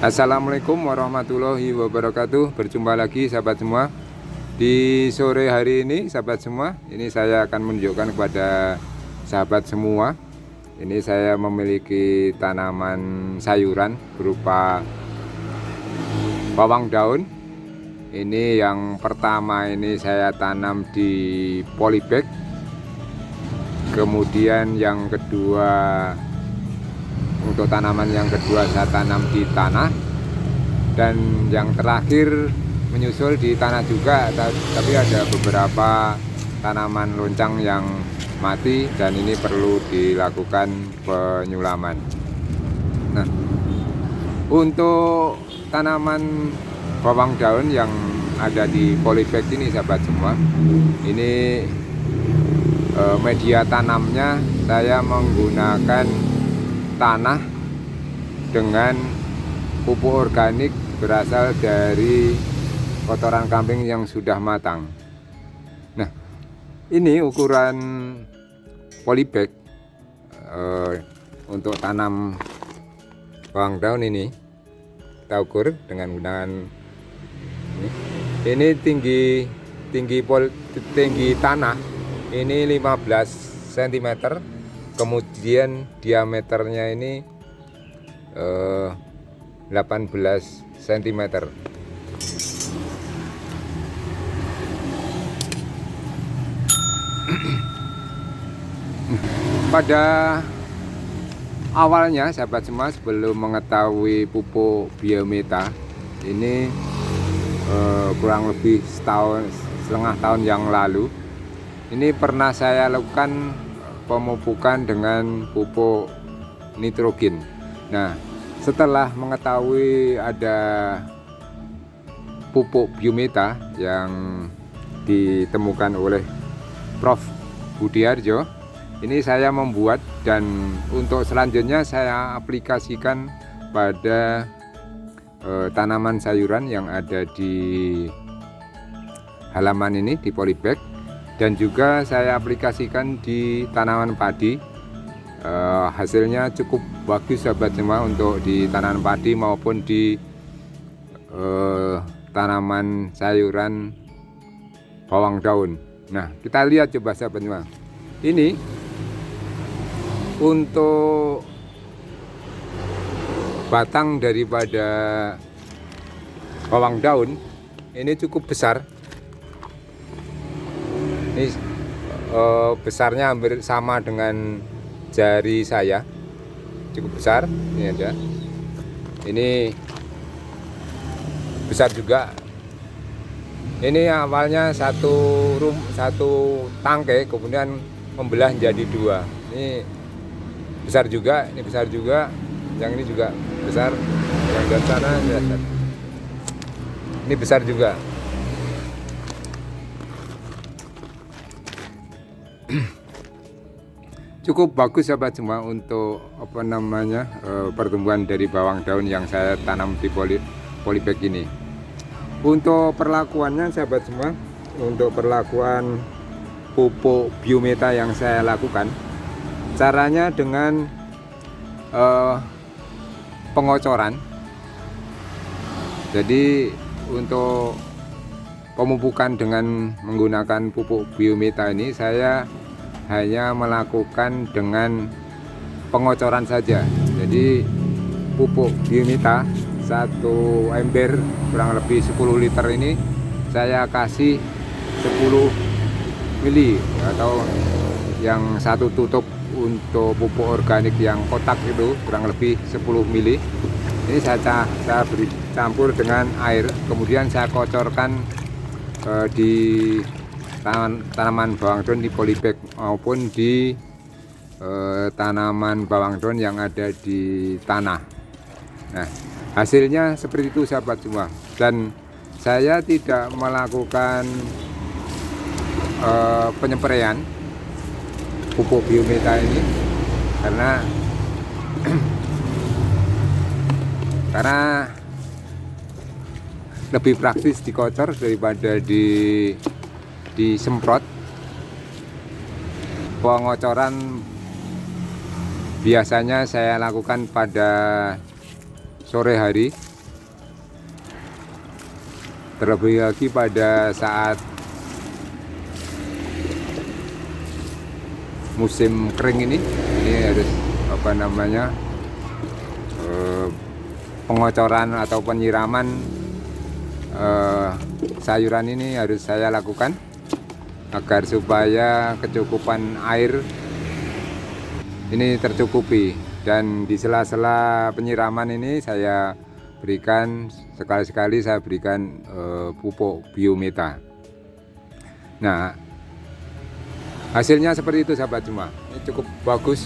Assalamualaikum warahmatullahi wabarakatuh. Berjumpa lagi sahabat semua. Di sore hari ini sahabat semua, ini saya akan menunjukkan kepada sahabat semua. Ini saya memiliki tanaman sayuran berupa bawang daun. Ini yang pertama, ini saya tanam di polybag. Kemudian yang kedua, untuk tanaman yang kedua saya tanam di tanah, dan yang terakhir menyusul di tanah juga, tapi ada beberapa tanaman loncang yang mati dan ini perlu dilakukan penyulaman. Nah, untuk tanaman bawang daun yang ada di polybag ini sahabat semua, ini media tanamnya saya menggunakan tanah dengan pupuk organik berasal dari kotoran kambing yang sudah matang. Nah, ini ukuran polybag untuk tanam bawang daun ini kita ukur dengan menggunakan ini tinggi tanah ini 15 cm, kemudian diameternya ini 18 cm. Pada awalnya sahabat semua, sebelum mengetahui pupuk biometa ini kurang lebih setengah tahun yang lalu, ini pernah saya lakukan pemupukan dengan pupuk nitrogen. Nah, setelah mengetahui ada pupuk biometa yang ditemukan oleh Prof. Budiarjo, ini saya membuat, dan untuk selanjutnya saya aplikasikan pada tanaman sayuran yang ada di halaman ini di polybag, dan juga saya aplikasikan di tanaman padi. Hasilnya cukup bagus sahabat semua, untuk di tanaman padi maupun di tanaman sayuran bawang daun. Nah, kita lihat coba sahabat semua. Ini untuk batang daripada bawang daun ini cukup besar. Ini besarnya hampir sama dengan jari saya, cukup besar. Ini ada, ini besar juga. Ini awalnya satu tangkai, kemudian membelah menjadi dua. Ini besar juga, ini besar juga, yang ini juga besar, yang dari sana ini besar juga. Cukup bagus sahabat semua untuk pertumbuhan dari bawang daun yang saya tanam di polybag ini. Untuk perlakuannya sahabat semua, untuk perlakuan pupuk biometa yang saya lakukan, caranya dengan pengocoran. Jadi untuk pemupukan dengan menggunakan pupuk biometa ini saya hanya melakukan dengan pengocoran saja. Jadi pupuk biometa 1 ember kurang lebih 10 liter ini saya kasih 10 mili, atau yang satu tutup untuk pupuk organik yang kotak itu kurang lebih 10 mili. Ini saya beri campur dengan air, kemudian saya kocorkan di tanaman bawang daun di polybag maupun di tanaman bawang daun yang ada di tanah. Nah, hasilnya seperti itu sahabat semua, dan saya tidak melakukan penyempraian pupuk biometa ini karena lebih praktis dikocor daripada disemprot. Pengocoran biasanya saya lakukan pada sore hari terlebih lagi pada saat musim kering ini harus pengocoran atau penyiraman sayuran ini harus saya lakukan agar supaya kecukupan air ini tercukupi. Dan di sela-sela penyiraman ini saya berikan sekali-sekali pupuk biometa. Nah, hasilnya seperti itu sahabat semua. Ini cukup bagus.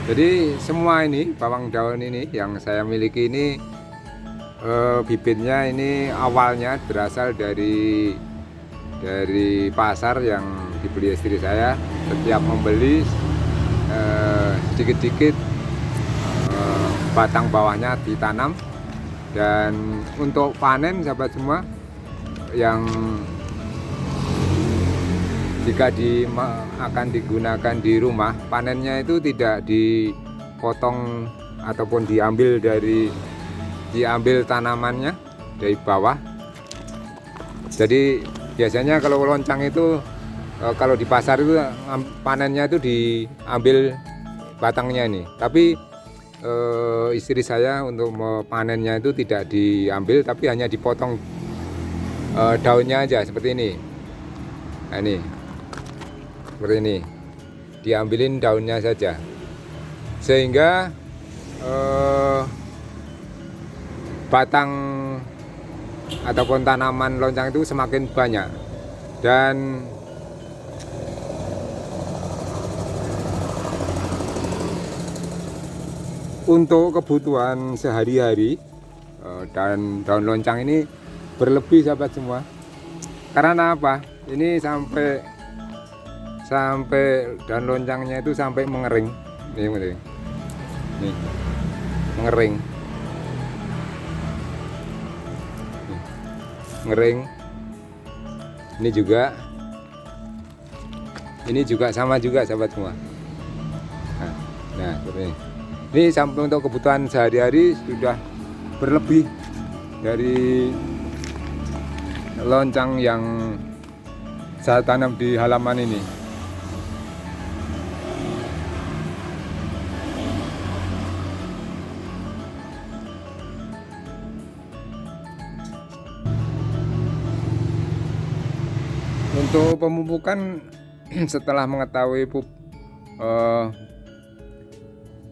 Jadi semua ini bawang daun ini yang saya miliki ini bibitnya ini awalnya berasal dari pasar yang dibeli istri saya. Setiap membeli sedikit-sedikit batang bawahnya ditanam, dan untuk panen sahabat semua, yang jika akan digunakan di rumah, panennya itu tidak dipotong ataupun diambil tanamannya dari bawah. Jadi biasanya kalau loncang itu kalau di pasar itu panennya itu diambil batangnya ini, tapi istri saya untuk panennya itu tidak diambil, tapi hanya dipotong daunnya aja seperti ini. Nah, ini seperti ini, diambilin daunnya saja, sehingga batang ataupun tanaman loncang itu semakin banyak. Dan untuk kebutuhan sehari-hari dan daun loncang ini berlebih sahabat semua. Karena apa? Ini sampai daun loncangnya itu sampai mengering. Nih, mengering. Ngering. Ini juga sama juga sahabat semua. Nah, seperti ini. Ini sampai untuk kebutuhan sehari-hari sudah berlebih dari loncang yang saya tanam di halaman ini. Untuk pemupukan, setelah mengetahui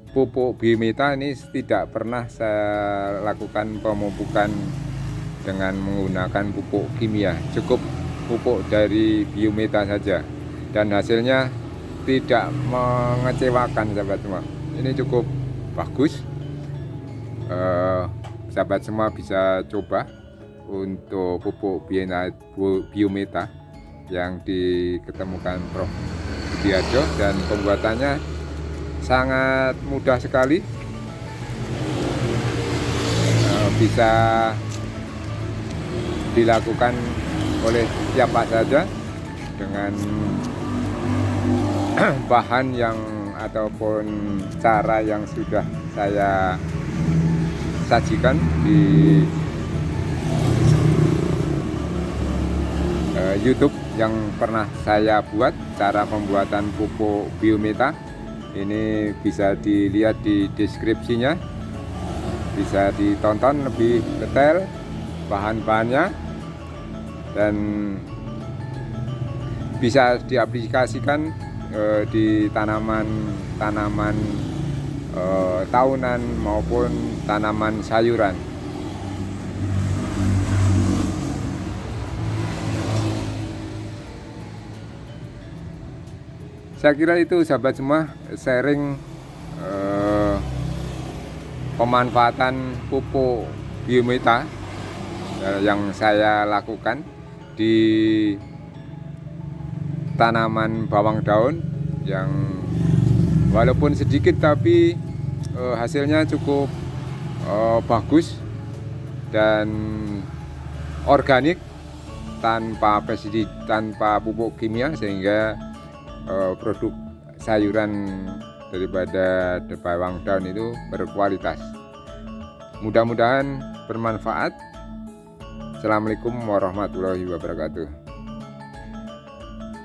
pupuk biometa ini tidak pernah saya lakukan pemupukan dengan menggunakan pupuk kimia, cukup pupuk dari biometa saja, dan hasilnya tidak mengecewakan sahabat semua. Ini cukup bagus. Sahabat semua bisa coba untuk pupuk biometa yang diketemukan Prof. Budiarjo, dan pembuatannya sangat mudah sekali, bisa dilakukan oleh siapa saja dengan bahan yang ataupun cara yang sudah saya sajikan di YouTube yang pernah saya buat. Cara pembuatan pupuk biometa ini bisa dilihat di deskripsinya, bisa ditonton lebih detail bahan-bahannya, dan bisa diaplikasikan di tanaman tahunan maupun tanaman sayuran. Saya kira itu sahabat semua, sharing pemanfaatan pupuk biometa yang saya lakukan di tanaman bawang daun, yang walaupun sedikit tapi hasilnya cukup bagus dan organik, tanpa pestisida, tanpa pupuk kimia, sehingga produk sayuran daripada bawang daun itu berkualitas. Mudah-mudahan bermanfaat. Assalamualaikum warahmatullahi wabarakatuh.